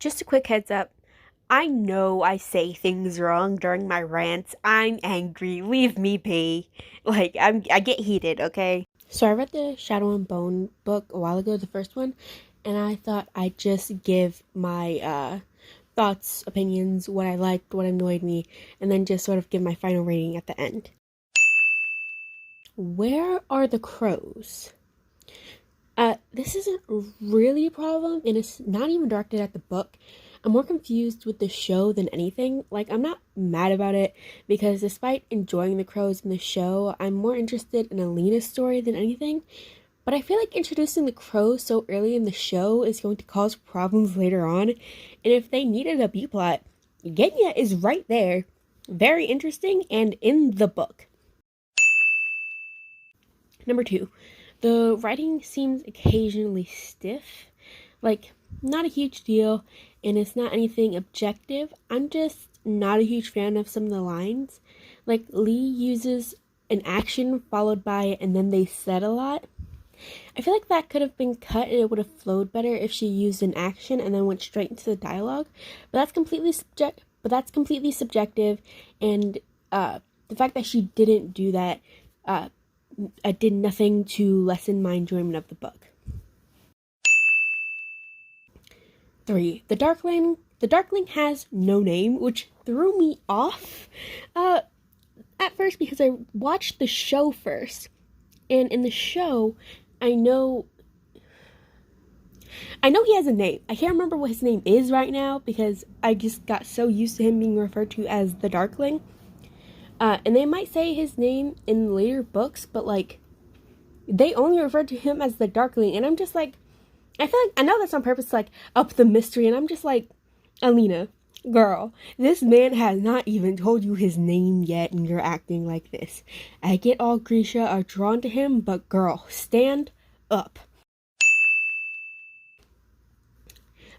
just a quick heads up. I know I say things wrong during my rants. I'm angry. Leave me be. I get heated, okay? So I read the Shadow and Bone book a while ago, the first one, and I thought I'd just give my thoughts, opinions, what I liked, what annoyed me, and then just sort of give my final rating at the end. Where are the crows? This isn't really a problem, and it's not even directed at the book. I'm more confused with the show than anything. Like, I'm not mad about it, because despite enjoying the crows in the show, I'm more interested in Alina's story than anything. But I feel like introducing the crows so early in the show is going to cause problems later on, and if they needed a B-plot, Genya is right there. Very interesting, and in the book. Number 2. The writing seems occasionally stiff, like, not a huge deal, and it's not anything objective. I'm just not a huge fan of some of the lines. Like, Lee uses an action followed by and then they said a lot. I feel like that could have been cut and it would have flowed better if she used an action and then went straight into the dialogue. But that's completely subjective, and the fact that she didn't do that did nothing to lessen my enjoyment of the book. 3. The Darkling has no name, which threw me off at first because I watched the show first. And in the show, I know he has a name. I can't remember what his name is right now because I just got so used to him being referred to as the Darkling. And they might say his name in later books, but, like, they only refer to him as the Darkling, and I'm just like, I feel like, I know that's on purpose to, like, up the mystery, and I'm just like, Alina, girl, this man has not even told you his name yet, and you're acting like this. I get all Grisha are drawn to him, but girl, stand up.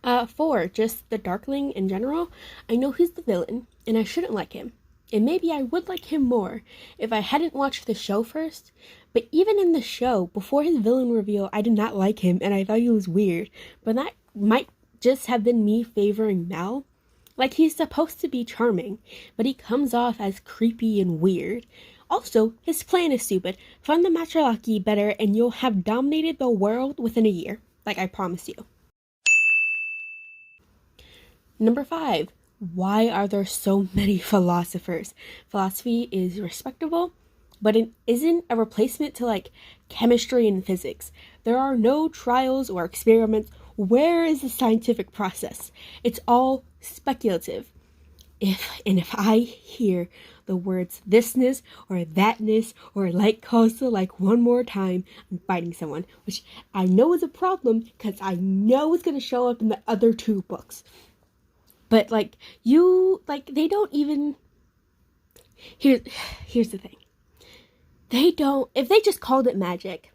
4, just the Darkling in general. I know he's the villain, and I shouldn't like him. And maybe I would like him more if I hadn't watched the show first. But even in the show, before his villain reveal, I did not like him and I thought he was weird. But that might just have been me favoring Mel. Like, he's supposed to be charming, but he comes off as creepy and weird. Also, his plan is stupid. Find the Matriarchy better and you'll have dominated the world within a year. Like, I promise you. Number 5. Why are there so many philosophers? Philosophy is respectable, but it isn't a replacement to, like, chemistry and physics. There are no trials or experiments. Where is the scientific process? It's all speculative. If I hear the words thisness or thatness or like coastal like one more time, I'm fighting someone, which I know is a problem because I know it's going to show up in the other 2 books. But, like, they don't even... Here's the thing. If they just called it magic,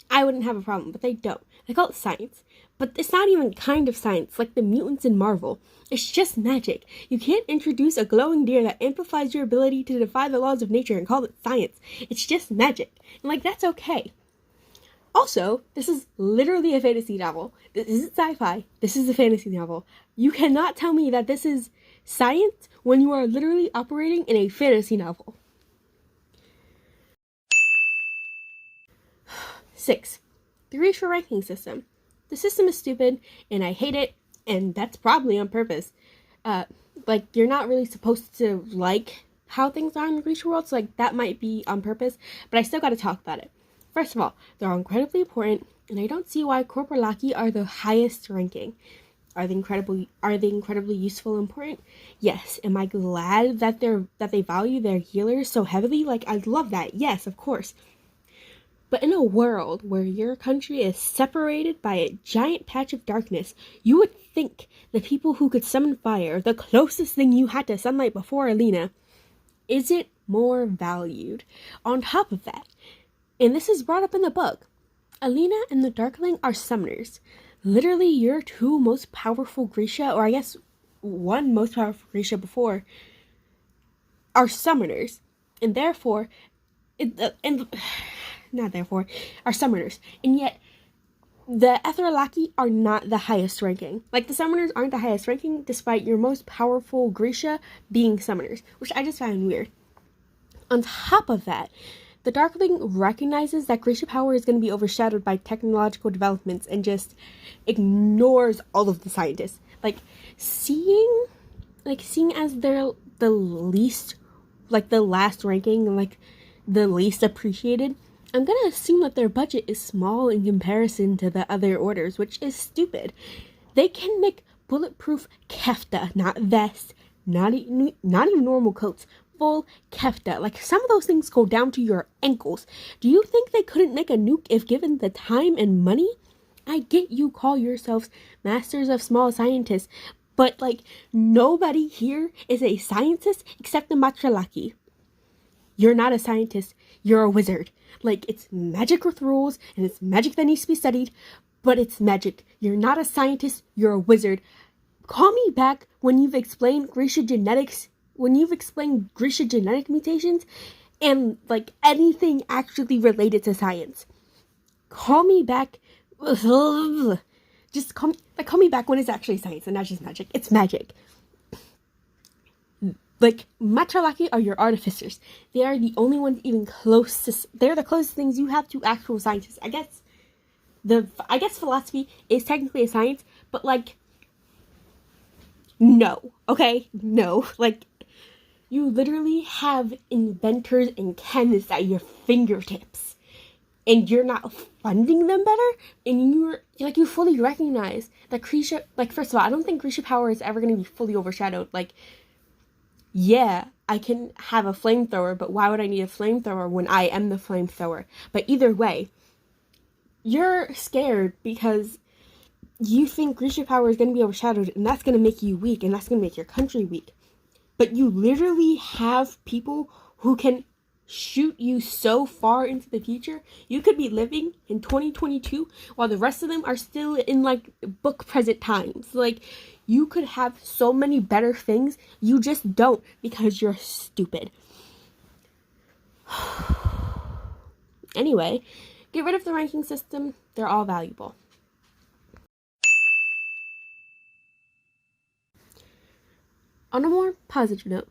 I wouldn't have a problem, but they don't. They call it science. But it's not even kind of science, like the mutants in Marvel. It's just magic. You can't introduce a glowing deer that amplifies your ability to defy the laws of nature and call it science. It's just magic. And, like, that's okay. Also, this is literally a fantasy novel. This isn't sci-fi. This is a fantasy novel. You cannot tell me that this is science when you are literally operating in a fantasy novel. 6. The Grisha ranking system. The system is stupid, and I hate it, and that's probably on purpose. Like, you're not really supposed to like how things are in the Grisha world, so, like, that might be on purpose, but I still gotta talk about it. First of all, they're incredibly important, and I don't see why Corporalaki are the highest ranking. Are they incredibly useful and important? Yes. Am I glad that they value their healers so heavily? Like, I love that. Yes, of course. But in a world where your country is separated by a giant patch of darkness, you would think the people who could summon fire, the closest thing you had to sunlight before Alina, isn't more valued. On top of that, and this is brought up in the book, Alina and the Darkling are summoners. Literally, your 2 most powerful Grisha, or I guess 1 most powerful Grisha before, are summoners. And therefore, are summoners. And yet, the Etherlaki are not the highest ranking. Like, the summoners aren't the highest ranking, despite your most powerful Grisha being summoners, which I just find weird. On top of that, the Darkling recognizes that Grisha power is going to be overshadowed by technological developments and just ignores all of the scientists. Seeing as they're the least, the last ranking, the least appreciated, I'm gonna assume that their budget is small in comparison to the other orders, which is stupid. They can make bulletproof kefta, not vests, not even normal coats, full kefta. Some of those things go down to your ankles. Do you think they couldn't make a nuke if given the time and money? I get you call yourselves masters of small scientists, but nobody here is a scientist except the Matralaki. You're not a scientist, you're a wizard. It's magic with rules, and it's magic that needs to be studied, but it's magic. You're not a scientist, you're a wizard. Call me back when you've explained Grisha genetics, Grisha genetic mutations, and anything actually related to science. Call me back. Just call me back when it's actually science and not just magic. It's magic. Matralaki are your artificers. They are the only ones even close to... They're the closest things you have to actual scientists. I guess philosophy is technically a science, but no. Okay? No. You literally have inventors and chemists at your fingertips, and you're not funding them better, and you fully recognize that Grisha... first of all, I don't think Grisha power is ever going to be fully overshadowed. Yeah, I can have a flamethrower, but why would I need a flamethrower when I am the flamethrower? But either way, you're scared because you think Grisha power is going to be overshadowed, and that's going to make you weak, and that's going to make your country weak. But you literally have people who can shoot you so far into the future. You could be living in 2022 while the rest of them are still in book present times. You could have so many better things, you just don't because you're stupid. Anyway, get rid of the ranking system. They're all valuable. On a more positive note,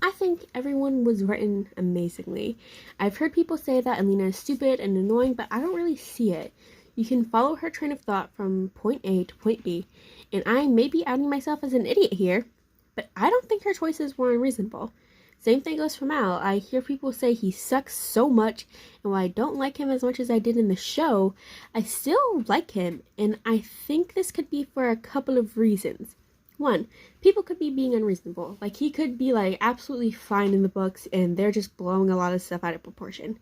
I think everyone was written amazingly. I've heard people say that Alina is stupid and annoying, but I don't really see it. You can follow her train of thought from point A to point B, and I may be outing myself as an idiot here, but I don't think her choices were unreasonable. Same thing goes for Mal. I hear people say he sucks so much, and while I don't like him as much as I did in the show, I still like him, and I think this could be for a couple of reasons. One, people could be being unreasonable. He could be absolutely fine in the books, and they're just blowing a lot of stuff out of proportion.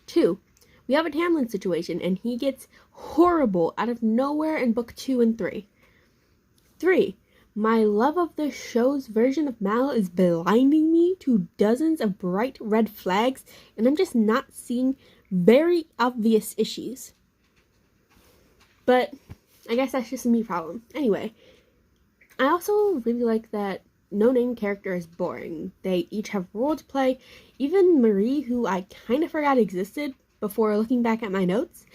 Two, we have a Tamlin situation, and he gets horrible out of nowhere in book 2 and 3. 3, my love of the show's version of Mal is blinding me to dozens of bright red flags, and I'm just not seeing very obvious issues. But I guess that's just a me problem. Anyway, I also really like that no name character is boring. They each have a role to play. Even Marie, who I kind of forgot existed before looking back at my notes,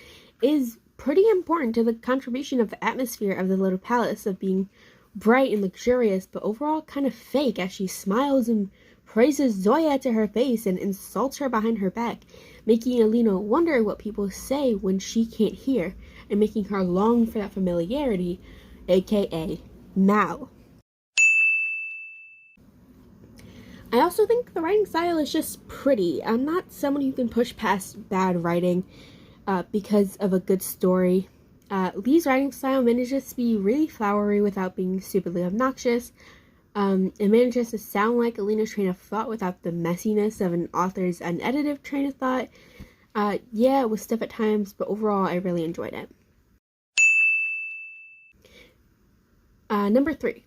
is pretty important to the contribution of the atmosphere of the little palace, of being bright and luxurious, but overall kind of fake, as she smiles and praises Zoya to her face and insults her behind her back, making Alina wonder what people say when she can't hear, and making her long for that familiarity, aka Mal. I also think the writing style is just pretty. I'm not someone who can push past bad writing because of a good story. Lee's writing style manages to be really flowery without being stupidly obnoxious. It manages to sound like Alina's train of thought without the messiness of an author's unedited train of thought. Yeah, it was stiff at times, but overall I really enjoyed it. Number 3.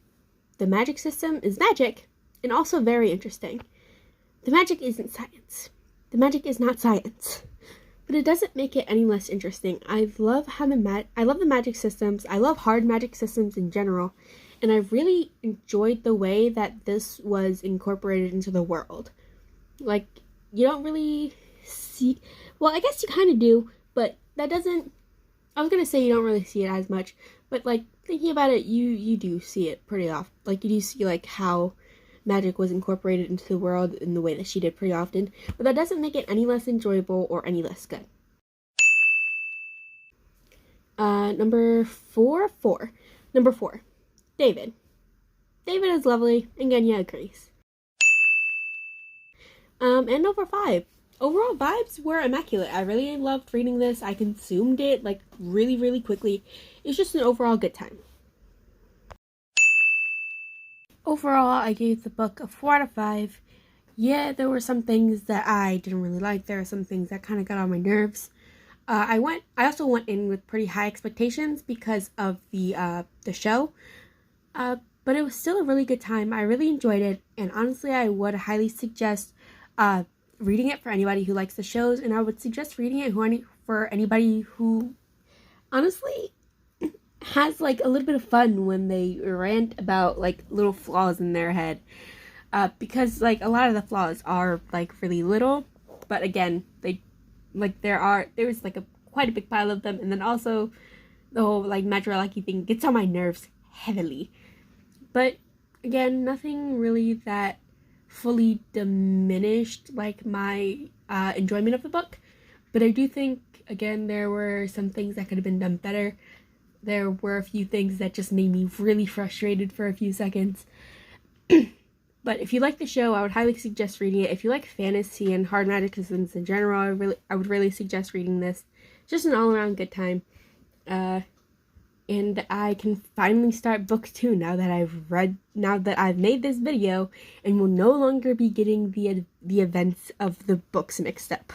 The magic system is magic, and also very interesting. The magic isn't science. The magic is not science. But it doesn't make it any less interesting. I love the magic systems. I love hard magic systems in general. And I really enjoyed the way that this was incorporated into the world. You don't really see... Well, I guess you kind of do, but that doesn't I was gonna say you don't really see it as much, but like thinking about it, you do see it pretty often. Like you do see like how magic was incorporated into the world in the way that she did pretty often, but that doesn't make it any less enjoyable or any less good. Number four, David. David is lovely, and Genya agrees. And number five, overall vibes were immaculate. I really loved reading this. I consumed it like really, really quickly. It's just an overall good time. Overall, I gave the book a 4 out of 5. Yeah, there were some things that I didn't really like. There are some things that kind of got on my nerves. I also went in with pretty high expectations because of the show. But it was still a really good time. I really enjoyed it, and honestly, I would highly suggest reading it for anybody who likes the shows, and I would suggest reading it for anybody who honestly has like a little bit of fun when they rant about like little flaws in their head. Because like a lot of the flaws are like really little, but again, there's like quite a big pile of them, and then also the whole like Matriarchy thing gets on my nerves heavily. But again, nothing really that fully diminished like my enjoyment of the book. But I do think again there were some things that could have been done better. There were a few things that just made me really frustrated for a few seconds. But if you like the show, I would highly suggest reading it. If you like fantasy and hard magic systems in general, I would really suggest reading this. Just an all-around good time. And I can finally start book 2 now that I've made this video, and will no longer be getting the events of the books mixed up.